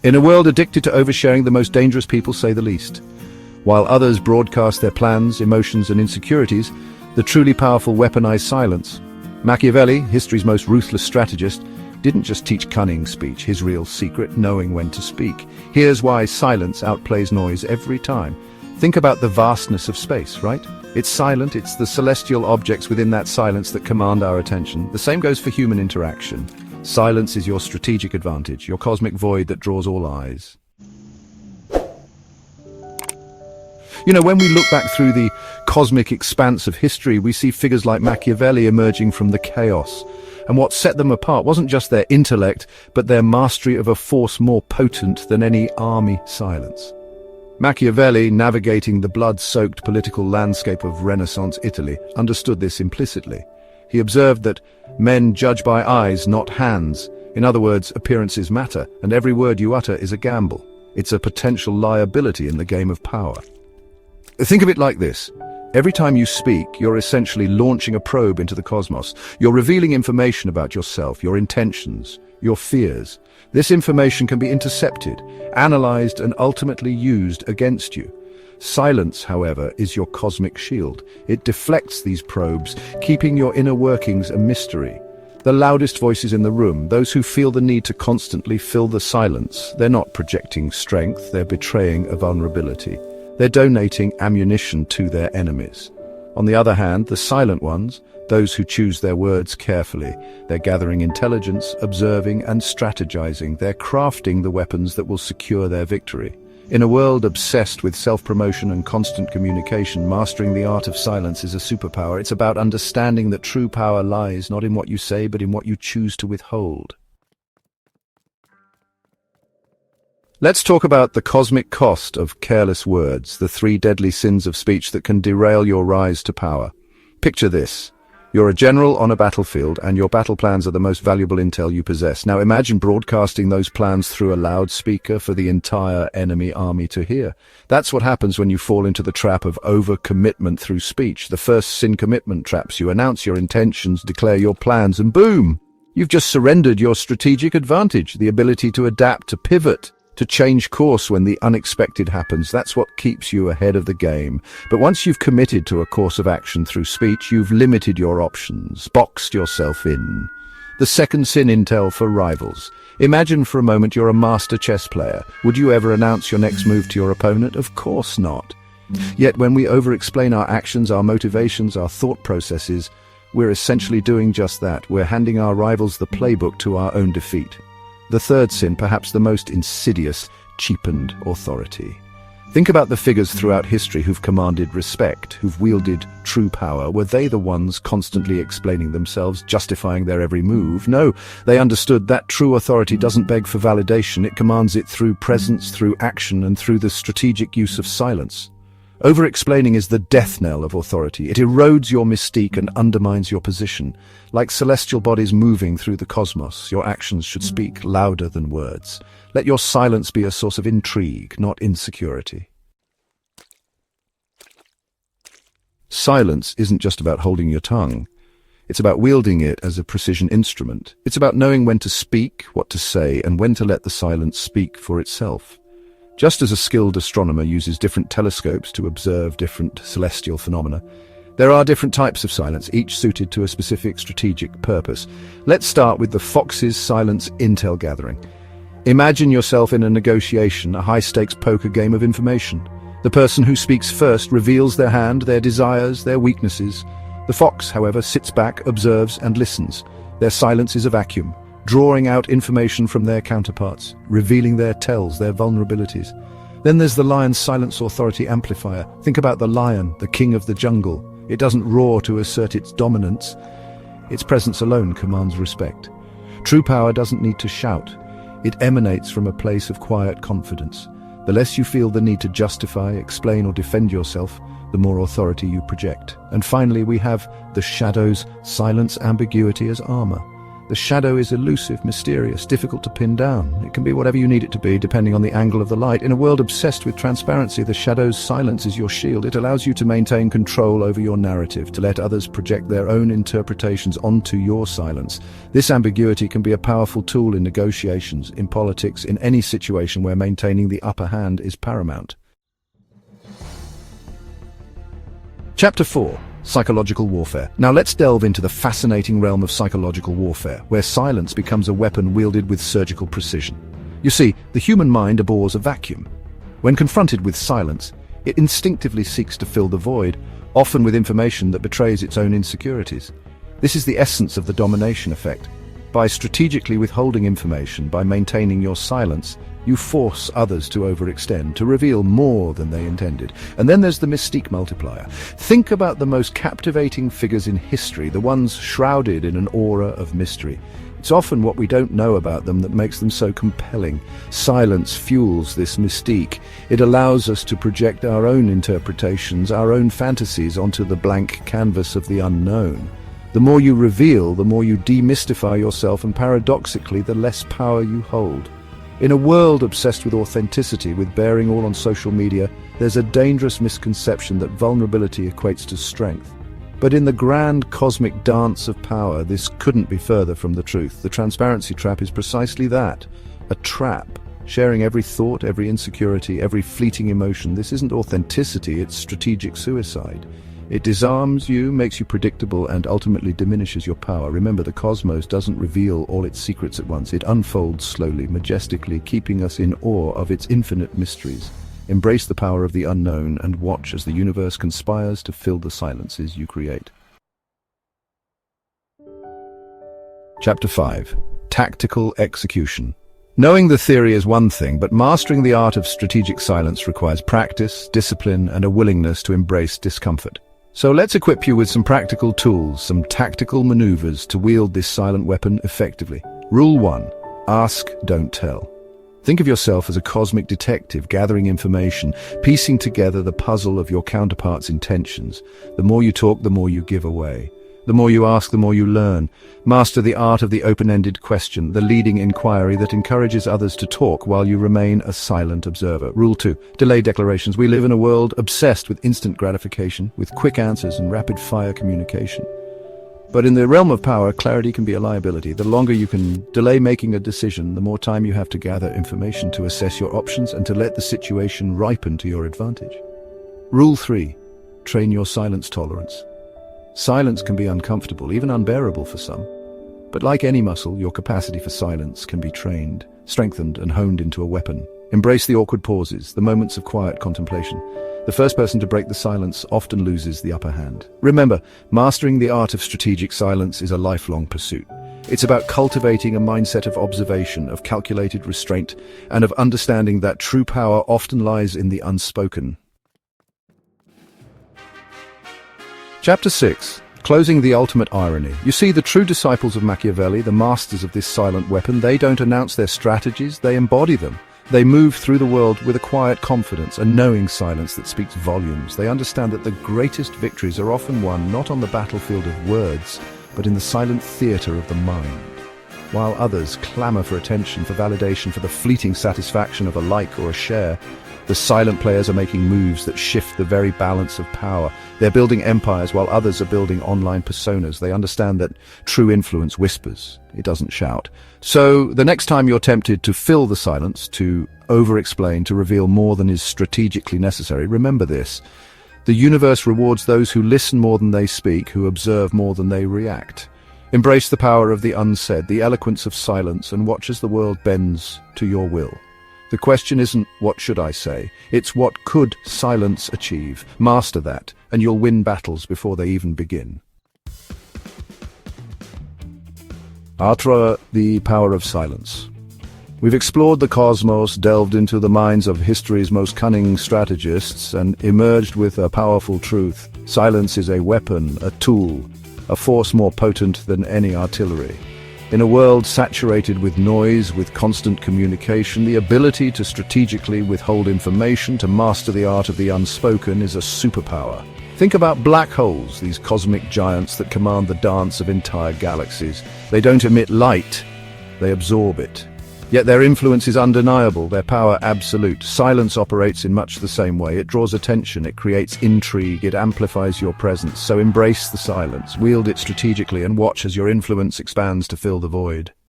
In a world addicted to oversharing, the most dangerous people say the least. While others broadcast their plans, emotions, and insecurities, the truly powerful weaponize silence. Machiavelli, history's most ruthless strategist, didn't just teach cunning speech, his real secret, knowing when to speak. Here's why silence outplays noise every time. Think about the vastness of space, right? It's silent, it's the celestial objects within that silence that command our attention. The same goes for human interaction. Silence is your strategic advantage, your cosmic void that draws all eyes. You know, when we look back through the cosmic expanse of history, we see figures like Machiavelli emerging from the chaos. And what set them apart wasn't just their intellect, but their mastery of a force more potent than any army silence. Machiavelli, navigating the blood-soaked political landscape of Renaissance Italy, understood this implicitly. He observed that men judge by eyes, not hands. In other words, appearances matter, and every word you utter is a gamble. It's a potential liability in the game of power. Think of it like this. Every time you speak, you're essentially launching a probe into the cosmos. You're revealing information about yourself, your intentions, your fears. This information can be intercepted, analyzed, and ultimately used against you. Silence, however, is your cosmic shield. It deflects these probes, keeping your inner workings a mystery. The loudest voices in the room, those who feel the need to constantly fill the silence, they're not projecting strength, they're betraying a vulnerability. They're donating ammunition to their enemies. On the other hand, the silent ones, those who choose their words carefully, they're gathering intelligence, observing and strategizing. They're crafting the weapons that will secure their victory. In a world obsessed with self-promotion and constant communication, mastering the art of silence is a superpower. It's about understanding that true power lies not in what you say, but in what you choose to withhold. Let's talk about the cosmic cost of careless words, the 3 deadly sins of speech that can derail your rise to power. Picture this. You're a general on a battlefield, and your battle plans are the most valuable intel you possess. Now imagine broadcasting those plans through a loudspeaker for the entire enemy army to hear. That's what happens when you fall into the trap of overcommitment through speech. The first sin, commitment, traps you. Announce your intentions, declare your plans, and boom! You've just surrendered your strategic advantage, the ability to adapt, to pivot, to change course when the unexpected happens. That's what keeps you ahead of the game. But once you've committed to a course of action through speech, you've limited your options, boxed yourself in. The second sin, intel for rivals. Imagine for a moment you're a master chess player. Would you ever announce your next move to your opponent? Of course not. Yet when we over-explain our actions, our motivations, our thought processes, we're essentially doing just that. We're handing our rivals the playbook to our own defeat. The third sin, perhaps the most insidious, cheapened authority. Think about the figures throughout history who've commanded respect, who've wielded true power. Were they the ones constantly explaining themselves, justifying their every move? No, they understood that true authority doesn't beg for validation. It commands it through presence, through action, and through the strategic use of silence. Over-explaining is the death knell of authority. It erodes your mystique and undermines your position. Like celestial bodies moving through the cosmos, your actions should speak louder than words. Let your silence be a source of intrigue, not insecurity. Silence isn't just about holding your tongue. It's about wielding it as a precision instrument. It's about knowing when to speak, what to say, and when to let the silence speak for itself. Just as a skilled astronomer uses different telescopes to observe different celestial phenomena, there are different types of silence, each suited to a specific strategic purpose. Let's start with the Fox's silence intel gathering. Imagine yourself in a negotiation, a high-stakes poker game of information. The person who speaks first reveals their hand, their desires, their weaknesses. The fox, however, sits back, observes, and listens. Their silence is a vacuum, drawing out information from their counterparts, revealing their tells, their vulnerabilities. Then there's the lion's silence authority amplifier. Think about the lion, the king of the jungle. It doesn't roar to assert its dominance. Its presence alone commands respect. True power doesn't need to shout. It emanates from a place of quiet confidence. The less you feel the need to justify, explain, or defend yourself, the more authority you project. And finally, we have the shadow's silence ambiguity as armor. The shadow is elusive, mysterious, difficult to pin down. It can be whatever you need it to be, depending on the angle of the light. In a world obsessed with transparency, the shadow's silence is your shield. It allows you to maintain control over your narrative, to let others project their own interpretations onto your silence. This ambiguity can be a powerful tool in negotiations, in politics, in any situation where maintaining the upper hand is paramount. Chapter 4. Psychological warfare. Now let's delve into the fascinating realm of psychological warfare, where silence becomes a weapon wielded with surgical precision. You see, the human mind abhors a vacuum. When confronted with silence, it instinctively seeks to fill the void, often with information that betrays its own insecurities. This is the essence of the domination effect. By strategically withholding information, by maintaining your silence, you force others to overextend, to reveal more than they intended. And then there's the mystique multiplier. Think about the most captivating figures in history, the ones shrouded in an aura of mystery. It's often what we don't know about them that makes them so compelling. Silence fuels this mystique. It allows us to project our own interpretations, our own fantasies onto the blank canvas of the unknown. The more you reveal, the more you demystify yourself, and paradoxically, the less power you hold. In a world obsessed with authenticity, with bearing all on social media, there's a dangerous misconception that vulnerability equates to strength. But in the grand cosmic dance of power, this couldn't be further from the truth. The transparency trap is precisely that, a trap. Sharing every thought, every insecurity, every fleeting emotion. This isn't authenticity, it's strategic suicide. It disarms you, makes you predictable, and ultimately diminishes your power. Remember, the cosmos doesn't reveal all its secrets at once. It unfolds slowly, majestically, keeping us in awe of its infinite mysteries. Embrace the power of the unknown and watch as the universe conspires to fill the silences you create. Chapter 5. Tactical execution. Knowing the theory is one thing, but mastering the art of strategic silence requires practice, discipline, and a willingness to embrace discomfort. So let's equip you with some practical tools, some tactical maneuvers to wield this silent weapon effectively. Rule 1. Ask, don't tell. Think of yourself as a cosmic detective gathering information, piecing together the puzzle of your counterpart's intentions. The more you talk, the more you give away. The more you ask, the more you learn. Master the art of the open-ended question, the leading inquiry that encourages others to talk while you remain a silent observer. Rule 2. Delay declarations. We live in a world obsessed with instant gratification, with quick answers and rapid-fire communication. But in the realm of power, clarity can be a liability. The longer you can delay making a decision, the more time you have to gather information, to assess your options, and to let the situation ripen to your advantage. Rule 3. Train your silence tolerance. Silence can be uncomfortable, even unbearable for some. But like any muscle, your capacity for silence can be trained, strengthened, and honed into a weapon. Embrace the awkward pauses, the moments of quiet contemplation. The first person to break the silence often loses the upper hand. Remember, mastering the art of strategic silence is a lifelong pursuit. It's about cultivating a mindset of observation, of calculated restraint, and of understanding that true power often lies in the unspoken. Chapter 6. Closing the ultimate irony. You see, the true disciples of Machiavelli, the masters of this silent weapon, they don't announce their strategies, they embody them. They move through the world with a quiet confidence, a knowing silence that speaks volumes. They understand that the greatest victories are often won not on the battlefield of words, but in the silent theater of the mind. While others clamor for attention, for validation, for the fleeting satisfaction of a like or a share, the silent players are making moves that shift the very balance of power. They're building empires while others are building online personas. They understand that true influence whispers, it doesn't shout. So the next time you're tempted to fill the silence, to over-explain, to reveal more than is strategically necessary, remember this. The universe rewards those who listen more than they speak, who observe more than they react. Embrace the power of the unsaid, the eloquence of silence, and watch as the world bends to your will. The question isn't, what should I say? It's, what could silence achieve? Master that, and you'll win battles before they even begin. Atra, the power of silence. We've explored the cosmos, delved into the minds of history's most cunning strategists, and emerged with a powerful truth. Silence is a weapon, a tool, a force more potent than any artillery. In a world saturated with noise, with constant communication, the ability to strategically withhold information, to master the art of the unspoken, is a superpower. Think about black holes, these cosmic giants that command the dance of entire galaxies. They don't emit light, they absorb it. Yet their influence is undeniable, their power absolute. Silence operates in much the same way. It draws attention, it creates intrigue, it amplifies your presence. So embrace the silence, wield it strategically, and watch as your influence expands to fill the void.